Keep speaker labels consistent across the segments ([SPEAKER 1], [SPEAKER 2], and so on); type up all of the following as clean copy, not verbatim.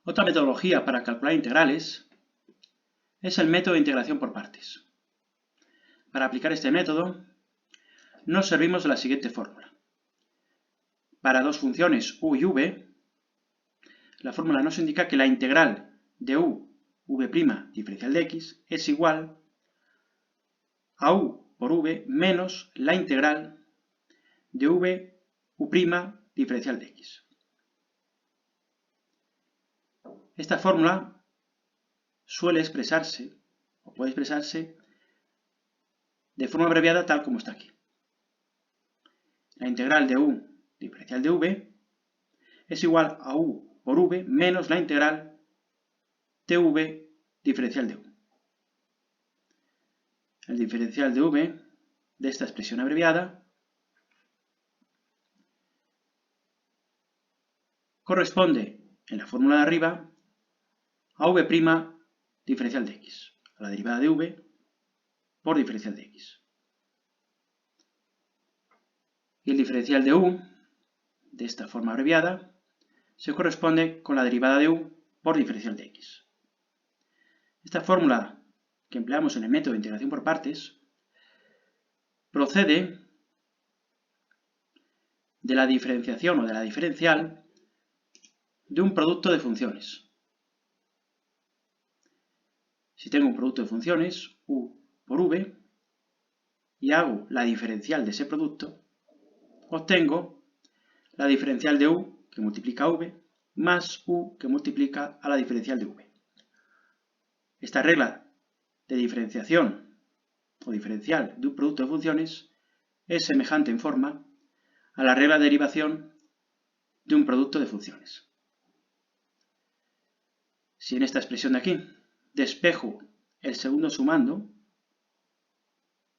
[SPEAKER 1] Otra metodología para calcular integrales es el método de integración por partes. Para aplicar este método, nos servimos de la siguiente fórmula. Para dos funciones u y v, la fórmula nos indica que la integral de u, v' diferencial de x, es igual a u por v menos la integral de v, u' diferencial de x. Esta fórmula suele expresarse, o puede expresarse, de forma abreviada tal como está aquí. La integral de u diferencial de v es igual a u por v menos la integral de v diferencial de u. El diferencial de v de esta expresión abreviada corresponde, en la fórmula de arriba, a v' diferencial de x, a la derivada de v por diferencial de x. Y el diferencial de u, de esta forma abreviada, se corresponde con la derivada de u por diferencial de x. Esta fórmula que empleamos en el método de integración por partes procede de la diferenciación o de la diferencial de un producto de funciones. Si tengo un producto de funciones, u por v, y hago la diferencial de ese producto, obtengo la diferencial de u, que multiplica a v, más u, que multiplica a la diferencial de v. Esta regla de diferenciación o diferencial de un producto de funciones es semejante en forma a la regla de derivación de un producto de funciones. Si en esta expresión de aquí despejo el segundo sumando,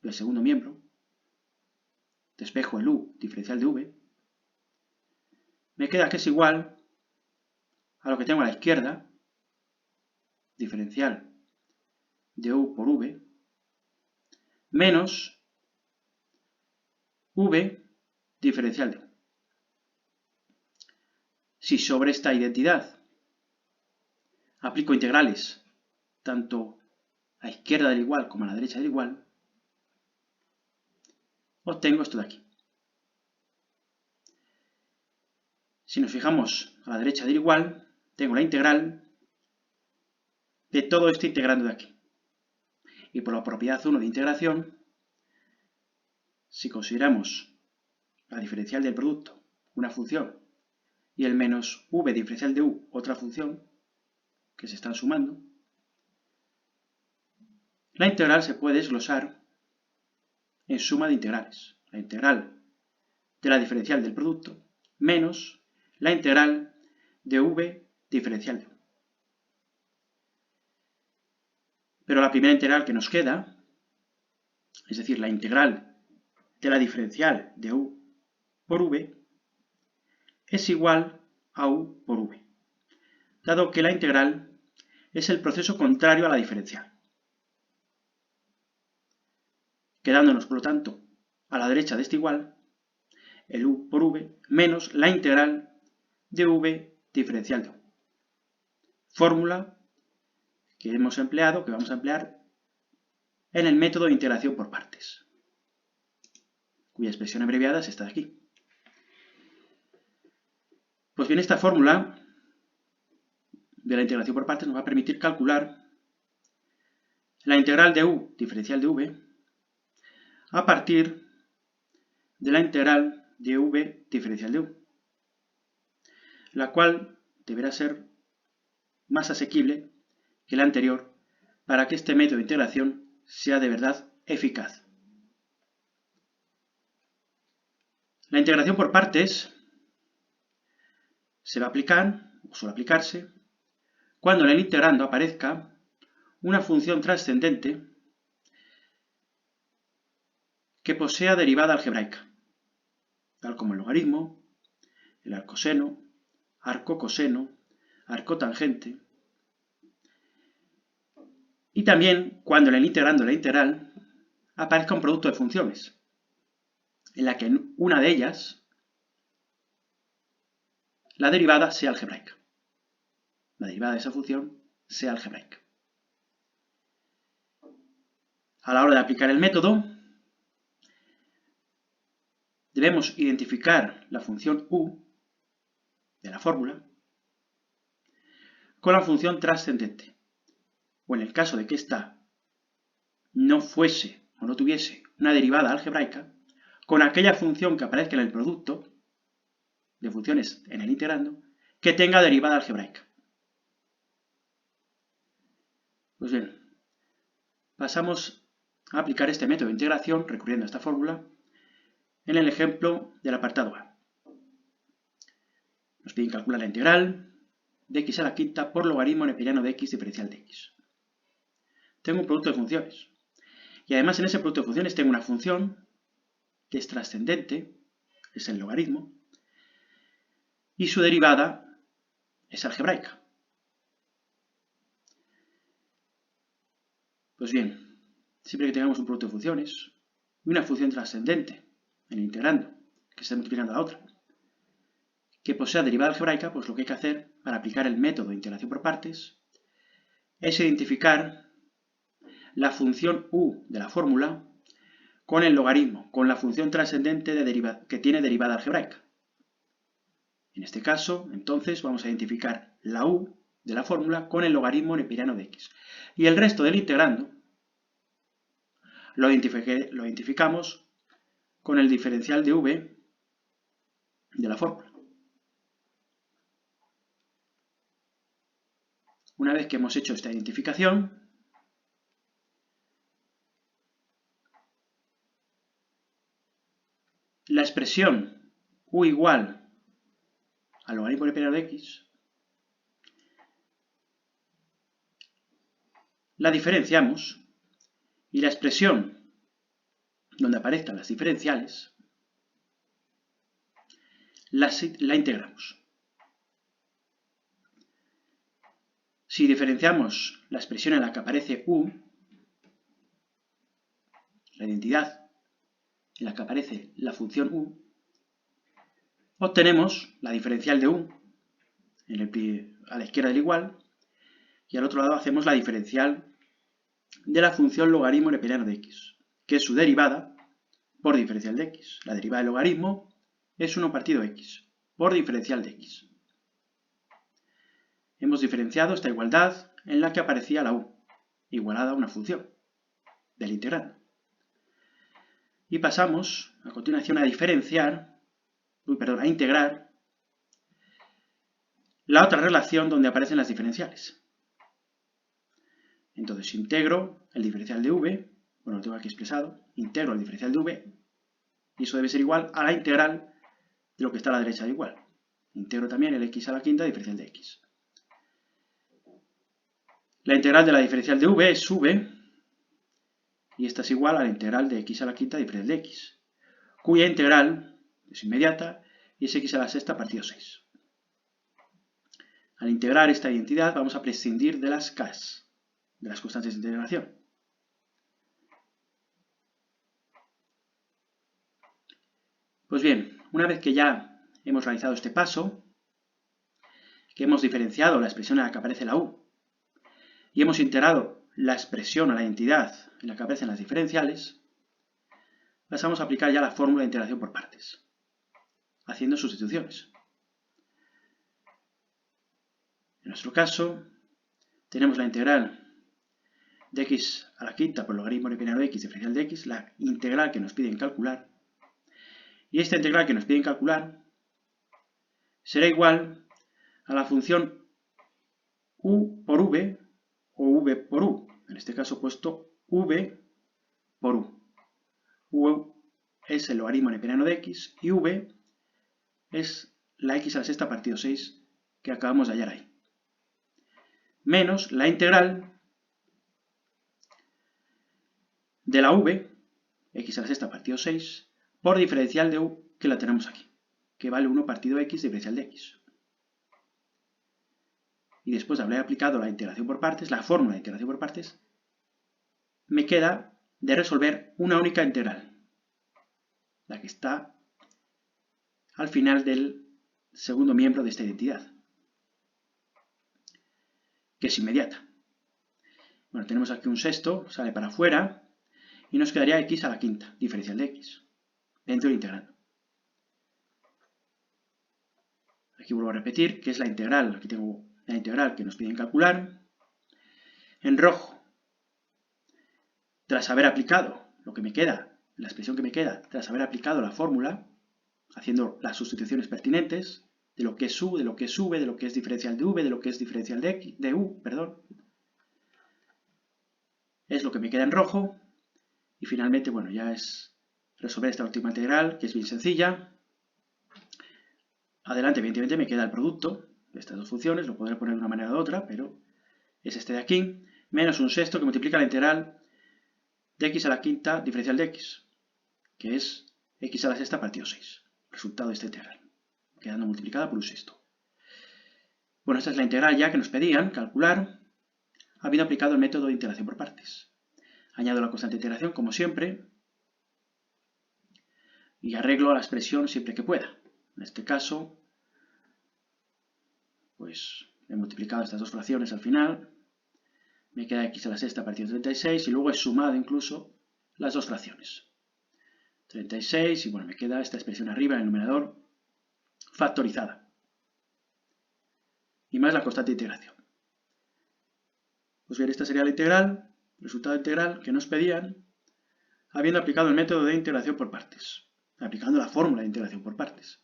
[SPEAKER 1] el segundo miembro, despejo el u diferencial de v, me queda que es igual a lo que tengo a la izquierda, diferencial de u por v, menos v diferencial de u. Si sobre esta identidad aplico integrales tanto a la izquierda del igual como a la derecha del igual, obtengo esto de aquí. Si nos fijamos a la derecha del igual, tengo la integral de todo este integrando de aquí. Y por la propiedad 1 de integración, si consideramos la diferencial del producto una función y el menos v diferencial de u otra función que se están sumando, la integral se puede desglosar en suma de integrales. La integral de la diferencial del producto menos la integral de v diferencial de u. Pero la primera integral que nos queda, es decir, la integral de la diferencial de u por v, es igual a u por v, dado que la integral es el proceso contrario a la diferencial. Quedándonos, por lo tanto, a la derecha de este igual, el u por v menos la integral de v diferencial de u. Fórmula que hemos empleado, que vamos a emplear en el método de integración por partes, cuya expresión abreviada es esta de aquí. Pues bien, esta fórmula de la integración por partes nos va a permitir calcular la integral de u diferencial de v a partir de la integral de v diferencial de u, la cual deberá ser más asequible que la anterior para que este método de integración sea de verdad eficaz. La integración por partes se va a aplicar, o suele aplicarse, cuando en el integrando aparezca una función trascendente que posea derivada algebraica, tal como el logaritmo, el arcoseno, arcocoseno, arcotangente, y también cuando en el integrando la integral aparezca un producto de funciones, en la que en una de ellas la derivada sea algebraica. la derivada de esa función, sea algebraica. A la hora de aplicar el método, debemos identificar la función u de la fórmula con la función trascendente, o en el caso de que ésta no fuese o no tuviese una derivada algebraica, con aquella función que aparezca en el producto de funciones en el integrando que tenga derivada algebraica. Pues bien, pasamos a aplicar este método de integración recurriendo a esta fórmula en el ejemplo del apartado A. Nos piden calcular la integral de x a la quinta por logaritmo neperiano de x diferencial de x. Tengo un producto de funciones. Y además en ese producto de funciones tengo una función que es trascendente, es el logaritmo, y su derivada es algebraica. Pues bien, siempre que tengamos un producto de funciones y una función trascendente en el integrando, que esté multiplicando a la otra, que posea derivada algebraica, pues lo que hay que hacer para aplicar el método de integración por partes es identificar la función u de la fórmula con el logaritmo, con la función trascendente que tiene derivada algebraica. En este caso, entonces, vamos a identificar la u de la fórmula con el logaritmo neperiano de x. Y el resto del integrando lo identificamos con el diferencial de v de la fórmula. Una vez que hemos hecho esta identificación, la expresión u igual al logaritmo neperiano de x la diferenciamos y la expresión donde aparezcan las diferenciales la integramos. Si diferenciamos la expresión en la que aparece u, la identidad en la que aparece la función u, obtenemos la diferencial de u a la izquierda del igual, y al otro lado hacemos la diferencial de la función logaritmo neperiano de x, que es su derivada por diferencial de x. La derivada del logaritmo es 1 partido x por diferencial de x. Hemos diferenciado esta igualdad en la que aparecía la u, igualada a una función del integrando. Y pasamos a continuación a a integrar la otra relación donde aparecen las diferenciales. Entonces integro el diferencial de v, bueno, lo tengo aquí expresado, integro el diferencial de v, y eso debe ser igual a la integral de lo que está a la derecha de igual. Integro también el x a la quinta diferencial de x. La integral de la diferencial de v es v, y esta es igual a la integral de x a la quinta diferencial de x, cuya integral es inmediata y es x a la sexta partido 6. Al integrar esta identidad vamos a prescindir de las Ks, de las constantes de integración. Pues bien, una vez que ya hemos realizado este paso, que hemos diferenciado la expresión en la que aparece la u, y hemos integrado la expresión o la identidad en la que aparecen las diferenciales, pasamos a aplicar ya la fórmula de integración por partes, haciendo sustituciones. En nuestro caso, tenemos la integral de x a la quinta por logaritmo neperiano de x diferencial de x, la integral que nos piden calcular, y esta integral que nos piden calcular será igual a la función u por v o v por u, en este caso puesto v por u. U es el logaritmo neperiano de x y v es la x a la sexta partido 6 que acabamos de hallar ahí, menos la integral de la v, x a la sexta partido 6, por diferencial de u, que la tenemos aquí, que vale 1 partido x diferencial de x. Y después de haber aplicado la integración por partes, la fórmula de integración por partes, me queda de resolver una única integral, la que está al final del segundo miembro de esta identidad. que es inmediata. Bueno, tenemos aquí un sexto, sale para afuera, y nos quedaría x a la quinta, diferencial de x, dentro del integrando. Aquí vuelvo a repetir que es la integral, aquí tengo la integral que nos piden calcular. En rojo, tras haber aplicado lo que me queda, la expresión que me queda, tras haber aplicado la fórmula, haciendo las sustituciones pertinentes, de lo que es u, de lo que es v, de lo que es diferencial de v, de lo que es diferencial de, x, de u, perdón. Es lo que me queda en rojo. Y finalmente, bueno, ya es resolver esta última integral, que es bien sencilla. Adelante, evidentemente, me queda el producto de estas dos funciones, lo podré poner de una manera u otra, pero es este de aquí, menos un sexto que multiplica la integral de x a la quinta diferencial de x, que es x a la sexta partido 6, resultado de esta integral, quedando multiplicada por un sexto. Bueno, esta es la integral ya que nos pedían calcular, habiendo aplicado el método de integración por partes. Añado la constante de integración, como siempre, y arreglo la expresión siempre que pueda. En este caso, pues he multiplicado estas dos fracciones al final, me queda x a la sexta partido 36 y luego he sumado incluso las dos fracciones. 36 y bueno, me queda esta expresión arriba en el numerador factorizada. Y más la constante de integración. Pues bien, esta sería la integral, resultado integral que nos pedían, habiendo aplicado el método de integración por partes, aplicando la fórmula de integración por partes.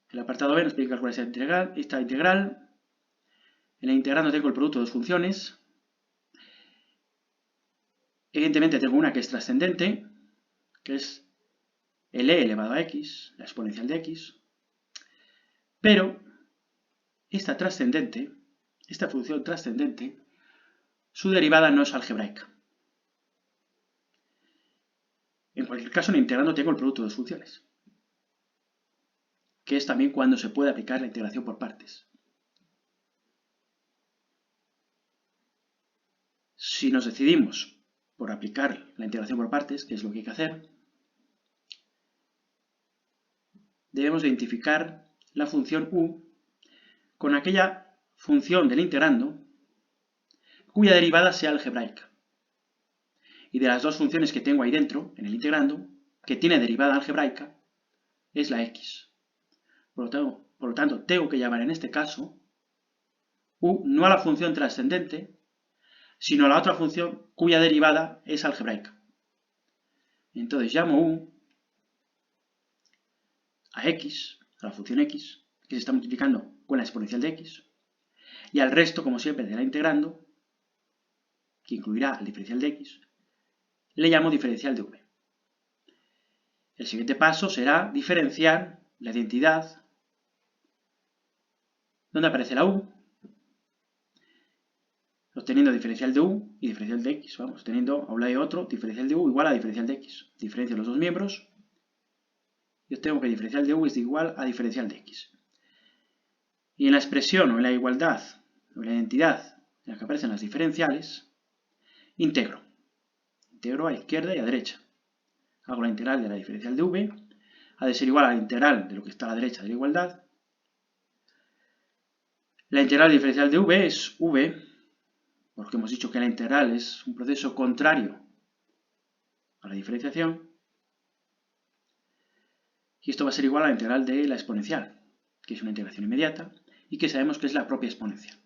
[SPEAKER 1] El apartado B nos pide calcular esta integral. En el integrando tengo el producto de dos funciones. Evidentemente tengo una que es trascendente, que es el e elevado a x, la exponencial de x. Pero esta función trascendente, su derivada no es algebraica. En cualquier caso, en el integrando tengo el producto de dos funciones, que es también cuando se puede aplicar la integración por partes. Si nos decidimos por aplicar la integración por partes, que es lo que hay que hacer, debemos identificar la función u con aquella función del integrando cuya derivada sea algebraica. Y de las dos funciones que tengo ahí dentro, en el integrando, que tiene derivada algebraica, es la x. Por lo tanto, tengo que llamar en este caso u no a la función trascendente, sino a la otra función cuya derivada es algebraica. Entonces llamo u a x, a la función x, que se está multiplicando con la exponencial de x, y al resto, como siempre, de la integrando, que incluirá el diferencial de x, le llamo diferencial de v. El siguiente paso será diferenciar la identidad donde aparece la u, obteniendo diferencial de u y diferencial de x. Vamos, teniendo a un lado y a otro diferencial de u igual a diferencial de x. Diferencio los dos miembros y obtengo que diferencial de u es igual a diferencial de x. Y en la expresión o en la igualdad o en la identidad en la que aparecen las diferenciales, integro. Integro a izquierda y a derecha. Hago la integral de la diferencial de v, ha de ser igual a la integral de lo que está a la derecha de la igualdad. La integral diferencial de v es v, porque hemos dicho que la integral es un proceso contrario a la diferenciación. Y esto va a ser igual a la integral de la exponencial, que es una integración inmediata, y que sabemos que es la propia exponencial,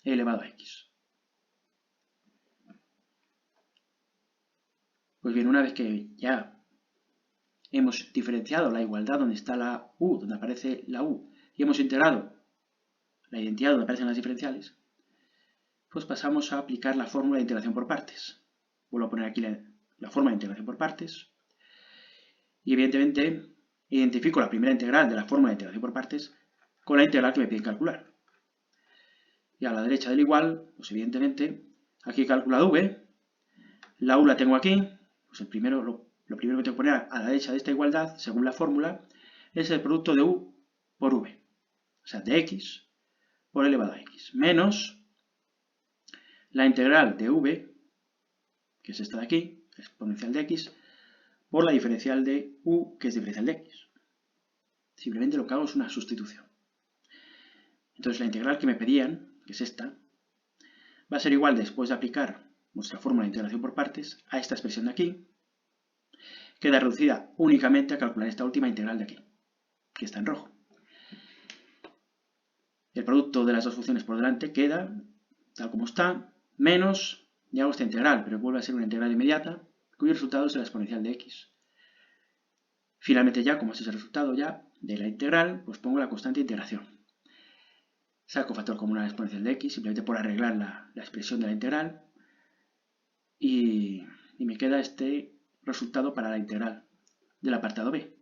[SPEAKER 1] e elevado a x. Pues bien, una vez que ya hemos diferenciado la igualdad donde está la u, donde aparece la u, y hemos integrado la identidad donde aparecen las diferenciales, pues pasamos a aplicar la fórmula de integración por partes. Vuelvo a poner aquí la fórmula de integración por partes, y evidentemente identifico la primera integral de la fórmula de integración por partes con la integral que me piden calcular. Y a la derecha del igual, pues evidentemente, aquí he calculado v, la u la tengo aquí, pues lo primero que tengo que poner a la derecha de esta igualdad, según la fórmula, es el producto de u por v, o sea, de x por elevado a x, menos la integral de v, que es esta de aquí, exponencial de x, por la diferencial de u, que es diferencial de x. Simplemente lo que hago es una sustitución. Entonces la integral que me pedían que es esta, va a ser igual después de aplicar nuestra fórmula de integración por partes a esta expresión de aquí. Queda reducida únicamente a calcular esta última integral de aquí, que está en rojo. El producto de las dos funciones por delante queda tal como está, menos, ya hago esta integral, pero vuelve a ser una integral inmediata, cuyo resultado es la exponencial de x. Finalmente ya, como este es el resultado ya de la integral, pues pongo la constante de integración. Saco factor común a la exponencial de x, simplemente por arreglar la expresión de la integral, y me queda este resultado para la integral del apartado b.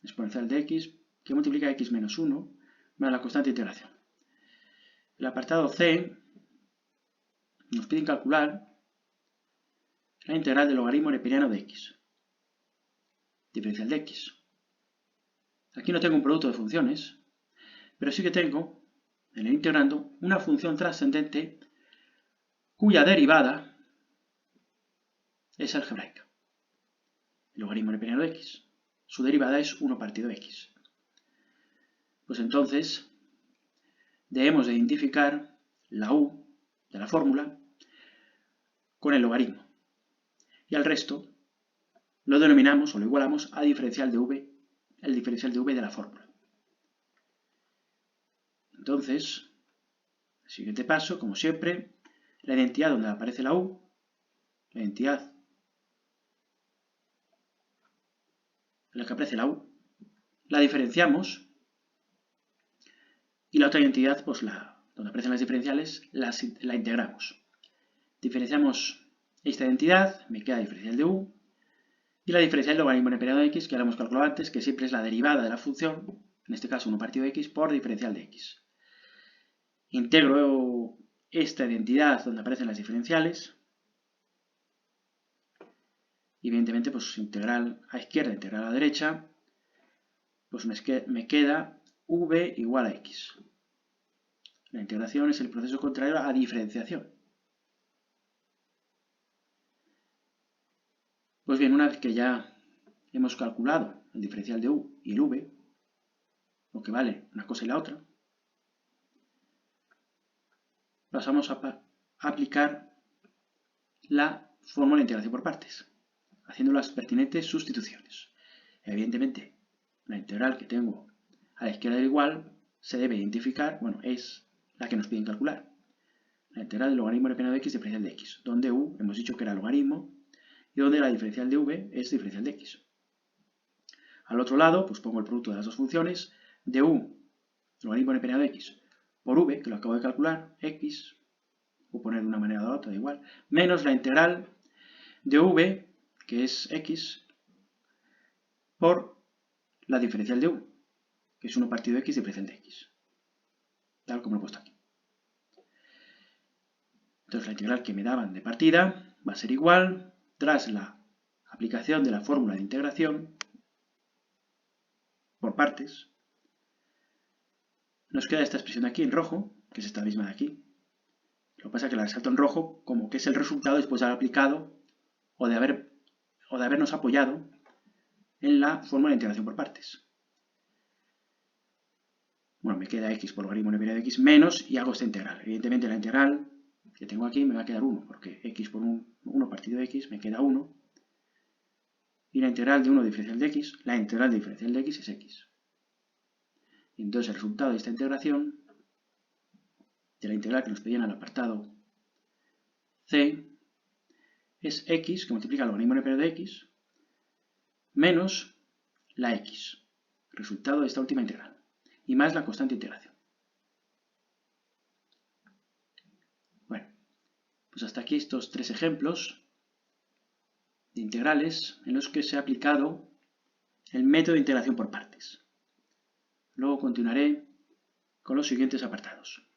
[SPEAKER 1] Exponencial de x, que multiplica x menos 1, más la constante de integración. El apartado c nos piden calcular la integral del logaritmo neperiano de x, diferencial de x. Aquí no tengo un producto de funciones, pero sí que tengo, en el integrando, una función trascendente cuya derivada es algebraica. El logaritmo neperiano de x. Su derivada es 1 partido x. Pues entonces debemos de identificar la u de la fórmula con el logaritmo. Y al resto lo denominamos o lo igualamos a diferencial de v, el diferencial de v de la fórmula. Entonces, el siguiente paso, como siempre, la identidad donde aparece la u, la identidad en la que aparece la u, la diferenciamos y la otra identidad, pues donde aparecen las diferenciales, la integramos. Diferenciamos esta identidad, me queda diferencial de u, y la diferencial del logaritmo neperiano de x, que ya lo hemos calculado antes, que siempre es la derivada de la función, en este caso 1 partido de x, por diferencial de x. Integro esta identidad donde aparecen las diferenciales, y evidentemente, pues integral a izquierda, integral a la derecha, pues me queda v igual a x. La integración es el proceso contrario a diferenciación. Pues bien, una vez que ya hemos calculado el diferencial de u y el v, lo que vale una cosa y la otra, pasamos a aplicar la fórmula de integración por partes, haciendo las pertinentes sustituciones. Evidentemente, la integral que tengo a la izquierda del igual se debe identificar, bueno, es la que nos piden calcular. La integral del logaritmo neperiano de x diferencial de x, donde u hemos dicho que era logaritmo y donde la diferencial de v es diferencial de x. Al otro lado, pues pongo el producto de las dos funciones, de u, logaritmo neperiano de x, por v, que lo acabo de calcular, x, o poner de una manera o de otra, da igual, menos la integral de v, que es x, por la diferencial de u, que es 1 partido de x diferencial de x, tal como lo he puesto aquí. Entonces la integral que me daban de partida va a ser igual, tras la aplicación de la fórmula de integración por partes, nos queda esta expresión de aquí en rojo, que es esta misma de aquí. Lo que pasa es que la resalto en rojo como que es el resultado después de haber aplicado o de habernos apoyado en la fórmula de integración por partes. Bueno, me queda x por logaritmo neperiano de x menos y hago esta integral. Evidentemente la integral que tengo aquí me va a quedar 1, porque x por 1 partido de x me queda 1. Y la integral de 1 diferencial de x, la integral de diferencial de x es x. Y entonces el resultado de esta integración, de la integral que nos pedían al apartado c, es x, que multiplica el logaritmo neperiano de x, menos la x, resultado de esta última integral, y más la constante de integración. Bueno, pues hasta aquí estos tres ejemplos de integrales en los que se ha aplicado el método de integración por partes. Luego continuaré con los siguientes apartados.